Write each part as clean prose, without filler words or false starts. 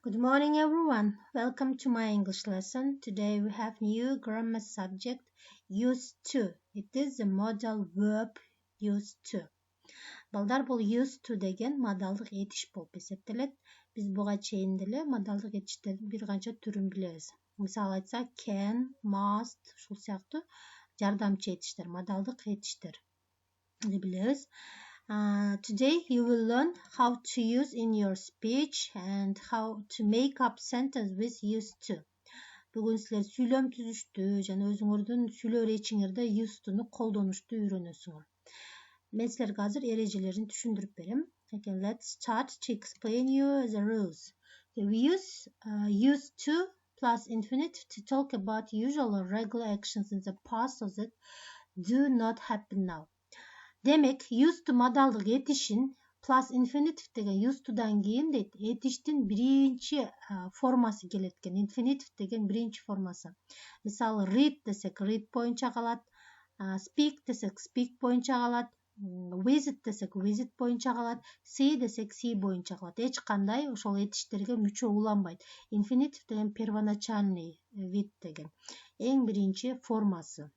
Good morning, everyone. Welcome to my English lesson. Today we have new grammar subject, used to. It is a modal verb used to. Балдар, бұл used to деген модалдық етіш болып есептеледі. Біз бұға чейін деле модалдық етіштердің бір қанша түрін білеміз. Мысалы айтсақ, can, must, шул сияқты жардамчы етіштер, модалдық етіштер. Білеміз. Today you will learn how to use in your speech and how to make up sentence with used to. Бүгін сілер сөйлем түзүштү жана өзүңөрдүн сүйлөө речиңерде used to'ну колдонушту үйрөнөсүңөр. Мен силерге азыр эрежелерин түшүндүрүп берем. Okay, let's start to explain you the rules. We use used to plus infinitive to talk about usual or regular actions in the past so that do not happen now. Демек, used to модалдык этишин plus infinitive деген used to'дан кийин дейт, этиштин биринчи формасы келет экен. Infinitive деген биринчи формасы. Мисалы, read десек read боюнча калат, speak десек speak боюнча калат, visit десек visit боюнча калат, see десек see боюнча калат. Эч кандай ошол этиштерге мүчө уланбайт. Infinitive деген первоначальный вид деген. Эң биринчи формасы.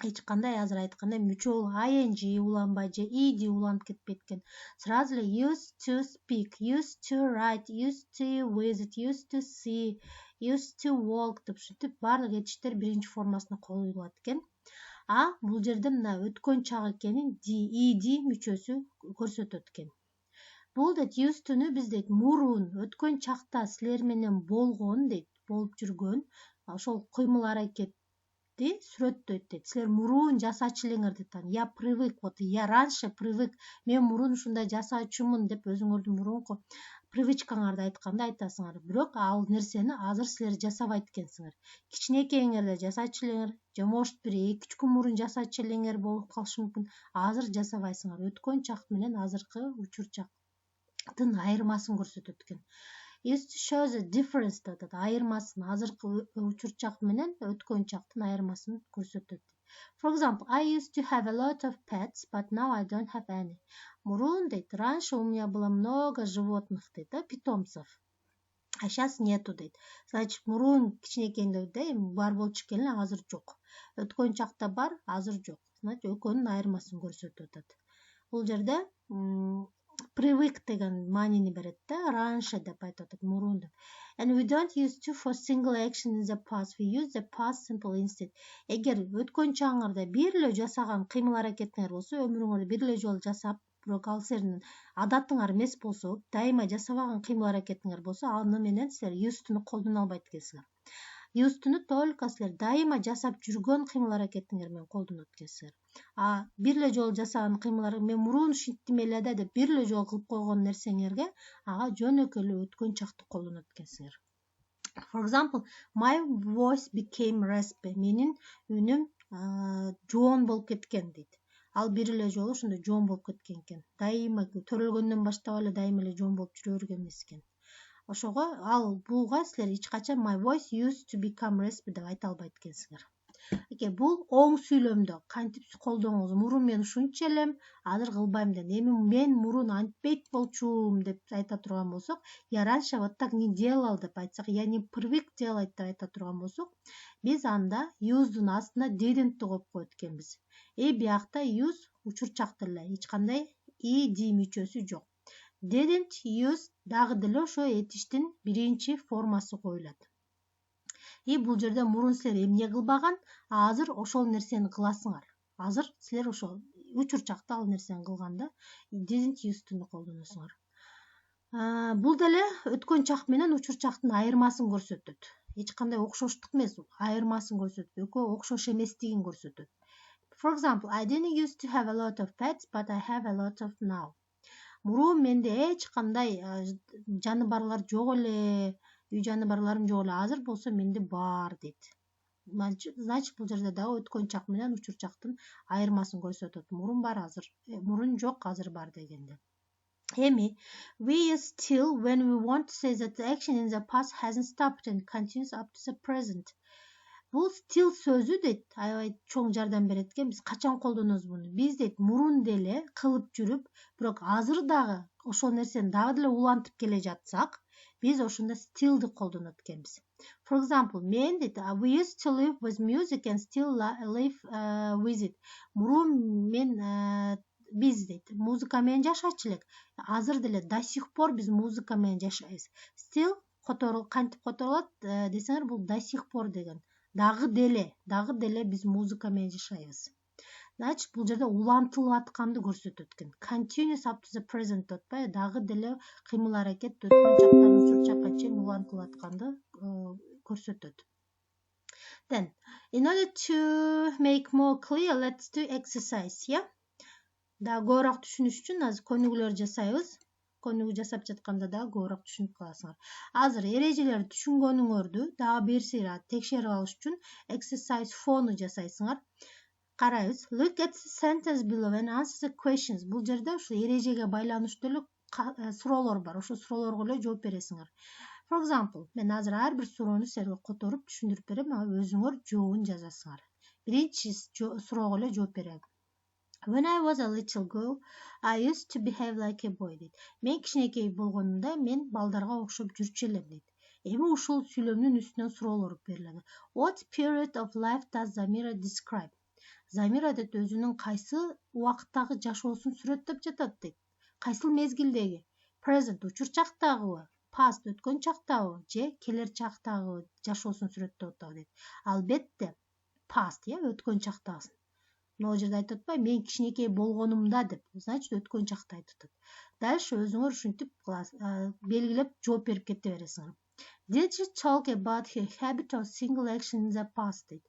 Эч кандай азыр айткандай мүчөл ing уланбай же ed уланып кетпейт экен. Сразу эле used to speak, used to write, used to visit, used to see, used to walk деп ушинтип баардык этиштер биринчи формасына коюлат экен. Бул жерде мына өткөн чак экенин ed мүчөсү көрсөтөт экен. Бул дейт used to'ну биз дейт мурун өткөн чакта силер менен болгон дейт, болуп жүргөн ошол кыймыл аракет сүрөттөйт дейт. Силер мурун жасачу элеңер дейт. Я привык, вот я раньше привык, мен мурун ушундай жасачумун деп өзүңөрдүн мурунку привычкаңарды айтканда айтасыңар. Бирок ал нерсени азыр силер жасабайт экенсиңер. Кичинекейиңерде жасачу элеңер, же может бир 2-3 күн мурун жасачу элеңер болуп калышы мүмкүн. Азыр жасабайсыңар. Өткөн чак менен азыркы учур чактын айырмасын көрсөтөт экен. Used to show the difference датат, айырмасын, азыркы учур чак менен өткөн чактын айырмасын көрсөтөт. For example, I used to have a lot of pets, but now I don't have any. Мурун дейт, раньше у меня было много животных, дейт, питомцев. А сейчас нету дейт. Значит, мурун кичинекейинде бар болчу экен, азыр жок. Өткөн чакта бар, азыр жок. Значит, экөөнүн айырмасын көрсөтүп атат. Бул жерде привык деген маанини берет да, раньше деп айтат, мурун деп. And we don't use to for single action in the past. We use the past simple instead. Эгер өткөн чагыңарда бир эле жасаган кыймыл аракетиңер болсо, өмүрүңөрдө бир эле жолу жасап, бирок ал силердин адатыңар эмес болсо, дайыма жасабаган кыймыл аракетиңер болсо, аны менен силер used to'ну колдоно албайт экенсиңер. Used to'ну только силер дайыма жасап жүргөн кыймыл аракетиңер менен колдонот экенсиңер. Бир эле жолу жасаган кыймылдар мен мурун ушинттим эле да деп бир эле жолу кылып койгон нерсеңерге ага жөнөкөй эле өткөн чакты колдонот экенсиңер. For example, my voice became raspy. Менин үнүм жоон болуп кеткен дейт. Ал бир эле жолу ошондой жоон болуп кеткен экен. Дайыма төрөлгөндөн баштап эле дайыма эле жоон болуп жүрө берген эмес экен. Ошого ал буга силер эч качан my voice used to become raspy деп айта албайт экенсиңер. Бул оң сүйлөмдө кантип колдонуңуз. Мурун мен ушунча элем, азыр кылбайм деп. Эми мен мурун антпейт болчумун деп айта турган болсок, я раньше вот так не делал деп айтсак, я не привык делать деп айта турган болсок, биз анда use'дун астына didn't коюп койот экенбиз. Биякта use учур чакта эле, эч кандай ed мүчөсү жок. Didn't use дагы деле ошо этиштин биринчи формасы коюлат. Бул жерде мурун силер эмне кылбаган, азыр ошол нерсени кыласыңар. Азыр силер ошол учур чакта ал нерсени кылганда didn't use to'ну колдоносуңар. Бул деле өткөн чак менен учур чактын айырмасын көрсөтөт. Эч кандай окшоштук эмес, айырмасын көрсөтөт, экөө окшош эместигин көрсөтөт. For example, I didn't used to have a lot of pets, but I have a lot of now. Мурун менде эч кандай жаныбарлар жок эле, үй жаныбарларым жок эле, азыр болсо менде бар дейт. Значит, бул жерде да өткөн чак менен учур чактын айырмасын көрсөтөт. Мурун бар, азыр, мурун жок, азыр бар дегенде. Эми, we use still when we want to say that the action in the past hasn't stopped and continues up to the present. Бул still сөзү дейт, аябай чоң жардам берет экен. Биз качан колдонобуз буну? Биз дейт мурун деле кылып жүрүп, бирок азыр дагы ошол нерсени дагы деле улантып келе жатсак, биз ошондо still'ди колдонот экенбиз. For example, мен дейт, we used to live with music and still live with it. Мурун биз дейт, музыка менен жашачу элек. Азыр деле до сих пор биз музыка менен жашайбыз. Still кантип которулат десеңер, бул до сих пор деген. Дагы деле биз музыка менен жашайбыз. Значит, бул жерде улантылып атканды көрсөтөт экен. Continuous up to the present деп атпайбы, дагы деле кыймыл аракет өткөн чактан учур чакка чейин улантылып атканды көрсөтөт. Then, in order to make more clear, let's do exercise, yeah? Да көбүрөөк түшүнүш үчүн азыр көнүгүүлөр жасайбыз. Көнүгүү жасап жатканда да көбүрөөк түшүнүп каласыңар. Азыр эрежелерди түшүнгөнүңөрдү дагы берсиңер текшерип алыш үчүн exercise 4-ну жасайсыңар. Карайбыз. Look at the sentence below and answer the questions. Бул жерде ушул эрежеге байланыштуу эле суроолор бар. Ошол суроолорго эле жооп бересиңер. For example, мен азыр ар бир суроону силерге которуп түшүндүрүп берем, өзүңөр жообун жазасыңар. Биринчи суроого эле жооп берем. When I was a little girl, I used to behave like a boy. Мен кичинекей болгонумда мен балдарга окшоп жүрчү элем дейт. Эми ушул сүйлөмдүн үстүнөн суроолор берилет. What period of life does Zamira describe? Замира дейт өзүнүн кайсы убакыттагы жашоосун сүрөттөп жатат дейт. Кайсыл мезгилдеги? Present учур чактагыбы, past өткөн чактагыбы же келер чактагы жашоосун сүрөттөп атабы дейт. Албетте past, өткөн чактагысын. Могу жерде айтып атпайбы, мен кичинекей болгонумда деп, значит өткөн чакта айтып атат. Дальше өзүңөр ушинтип белгилеп жооп берип кете бересиңер. Did she talk about her habit of single action in the past? Дейт.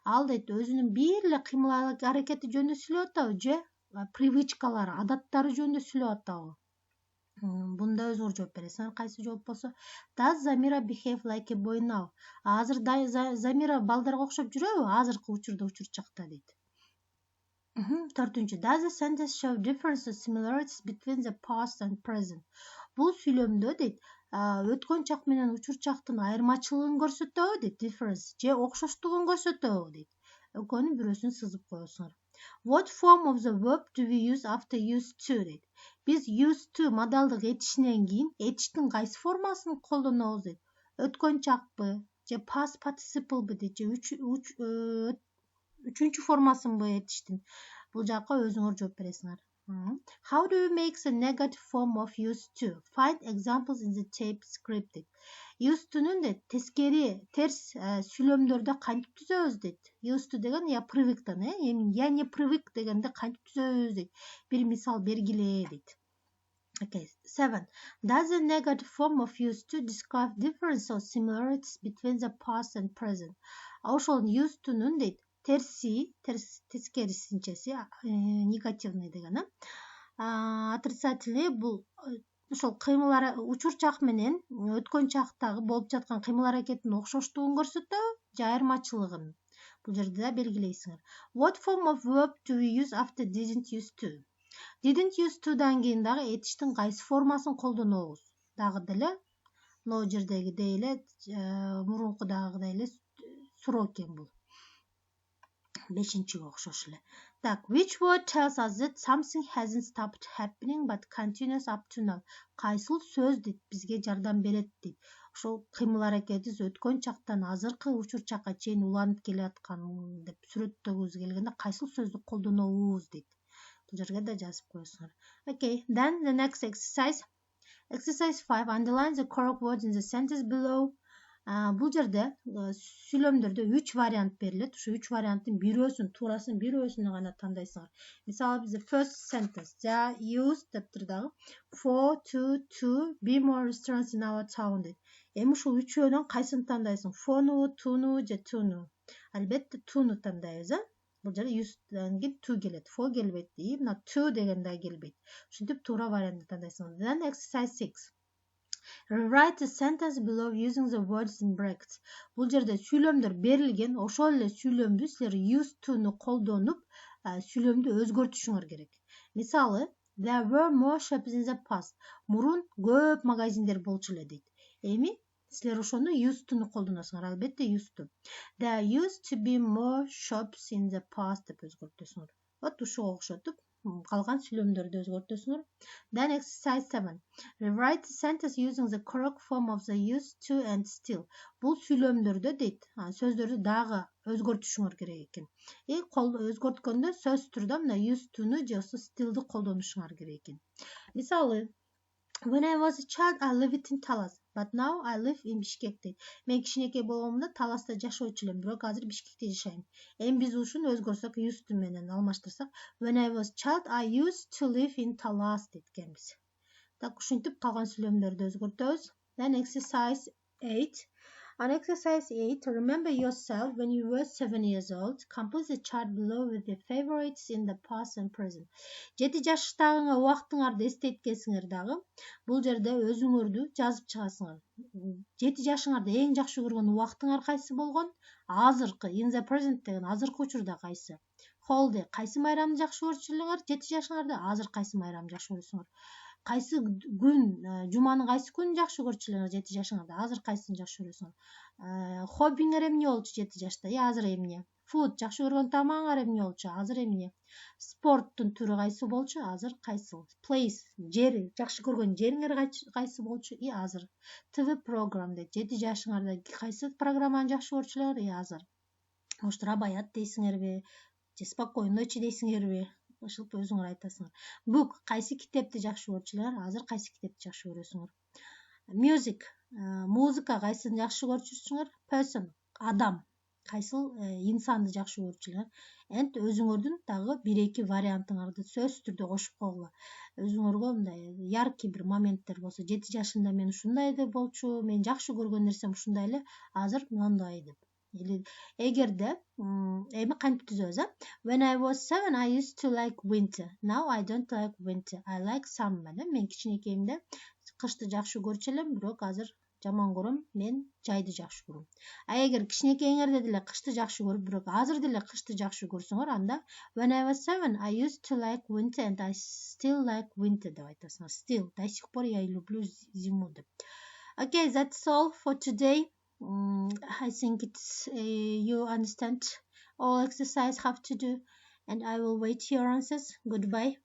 Ал дейт өзүнүн бир эле кыймыл аракети жөнүндө сүйлөп атабы же привычкалары, адаттары жөнүндө сүйлөп атабы? Бунда өзүңөр жооп бересиңер, кайсы жооп болсо. Does Zamira behave like a boy now? Азыр Замира балдарга окшоп жүрөбү? Азыркы учурда учур чакта дейт. Төртүнчү. Does the sentence show differences, similarities between the past and present? Бул сүйлөмдө дейт, өткөн чак менен учур чактын айырмачылыгын көрсөтөбү дейт, difference же окшоштугун көрсөтөбү дейт. Экөөнүн бирөөсүн сызып коесуңар. What form of the verb do we use after used to дейт. Биз used to модалдык этишинен кийин этиштин кайсы формасын колдонобуз дейт. Өткөн чакпы же past participle'бы дейт же үчүнчү формасынбы этиштин. Бул жакка өзүңөр жооп бересиңер. How do you make the negative form of used to? Find examples in the tape script. Used to'нун дейт тескери терс сүйлөмдөрдө кантип түзөбүз дейт. Used to деген я привыктан, я не привык дегенде кантип түзөбүз дейт. Бир мисал бергиле дейт. Okay, 7. Does the negative form of used to describe differences or similarities between the past and present? Ошол used to'нун дейт тескерисинчеси негативный деген, отрицательный бул ошол кыймыл учур чак менен өткөн чактагы болуп жаткан кыймыл аракеттин окшоштугун көрсөтөбү же айырмачылыгын. Бул жерде да белгилейсиңер. What form of verb do we use after didn't used to? Didn't used to'дан кийин дагы этиштин кайсы формасын колдонобуз? Дагы деле могу жердегидей эле мурункудагыдай эле суроо экен бул. Бешинчиге окшош эле. Так, which word tells us that something hasn't stopped happening but continues up to now? Кайсыл сөз дейт бизге жардам берет дейт. Ошол кыймыл аракетибиз өткөн чактан азыркы учур чакка чейин уланып келе аткан деп сүрөттөгүбүз келгенде кайсыл сөздү колдонобуз дейт. Бул жерге да жазып коесуңар. Okay, then the next exercise. Exercise 5. Underline the correct words in the sentence below. Бул жерде сүйлөмдөрдө 3 вариант берилет. Ушу 3 варианттын туурасын бирөөсүнө гана тандайсыңар. Мисалы бизде first sentence, they used деп турдагы for to be more restaurants in our town дейт. Эми ушул үчөөнөн кайсын тандайсың? For-ну, to-ну же to-ну? Албетте to-ну тандайбыз, Бул жерде used'дан кийин to келет. For келбейт. Мына to деген да келбейт. Ушинтип туура вариантты тандайсың. Then exercise 6. Rewrite the sentence below using the words in brackets. Бул жерде сүйлөмдөр берилген, ошол эле сүйлөмдү силер used to'ну колдонуп, сүйлөмдү өзгөртүшүңөр керек. Мисалы, there were more shops in the past. Мурун көп магазиндер болчу эле дейт. Эми силер ошондо used to'ну колдоносуңар, албетте used to. There used to be more shops in the past деп өзгөртөсүңөр. Вот ушуга окшотуп калган сүйлөмдөрдү өзгөртөсүңөр. Then exercise 7. Rewrite the sentence using the correct form of the used to and still. Бул сүйлөмдөрдө дейт, сөздөрдү дагы өзгөртүшүңөр керек экен. Өзгөрткөндө сөз түрдө мына used to'ну же still'ды колдонушуңар керек экен. Мисалы, when I was a child, I lived in Talas, but now I live in Bishkek дейт. Мен кичинекей болгондо Таласта жашоочу элем, бирок азыр Бишкекте жашайм. Эми биз ушуну өзгөртсөк, used to менен алмаштырсак, when I was a child, I used to live in Talas дейт экенбиз. Так, ушинтип калган сүйлөмдөрдү өзгөртөбүз. Then exercise 8. On exercise 8, remember yourself when you were 7 years old. Complete the chart below with your favorites in the past and present. 7 жаштагы убактыңарды эстеткенсиңер дагы, бул жерде өзүңөрдү жазып чыгасыңар. 7 жашыңарда эң жакшы көргөн убактыңар кайсы болгон? Азыркы, in the present деген азыркы учурда кайсы? Holiday, кайсы майрамды жакшы көрчүлүңөр? 7 жашыңарда азыр кайсы майрамды жакшы көрөсүңөр? Кайсы күн, жуманын кайсы күнүн жакшы көрчүлүңөр 7 жашыңарда, азыр кайсын жакшы көрөсүңөр? Хоббиңер эмне болчу 7 жашта? Азыр эмне? Food, жакшы көргөн тамагыңар эмне болчу? Азыр эмне? Спорттун түрү кайсы болчу? Азыр кайсы? Place, жери, жакшы көргөн жериңер кайсы болчу? Азыр. TV program дейт. 7 жашыңарда кайсы программаны жакшы көрчүлөр? Азыр. Может, Рабаят дейсиңерби? Же Спокойной ночи дейсиңерби? Ошолп өзүңөр айтасыңар. Book, кайсы китепти жакшы көрчүлөр? Азыр кайсы китепти жакшы көрөсүңөр? Music, музыка кайсын жакшы көрчүсүңөр? Person, адам, кайсыл инсанды жакшы көрчүлөр? And өзүңөрдүн дагы 1-2 вариантыңарды сөз түрдө кошуп койгула. Өзүңөргө мындай яркий бир моменттер болсо, 7 жашымда мен ушундай деп болчу, мен жакшы көргөн нерсем ушундай эле, азыр мындай деп. Эгерде эми кантип түзөбүз? When I was 7, I used to like winter. Now I don't like winter. I like summer. Мен кичинекейимде кышты жакшы көрчү элем, бирок азыр жаман көрөм. Мен жайды жакшы көрөм. Эгер кичинекейиңерде деле кышты жакшы көрүп, бирок азыр деле кышты жакшы көрсөңөр, анда when I was 7, I used to like winter and I still like winter деп айтасыңар. Still, до сих пор я люблю зиму деп. Okay, that's all for today. I think it's you understand all exercise have to do, and I will wait your answers. Goodbye.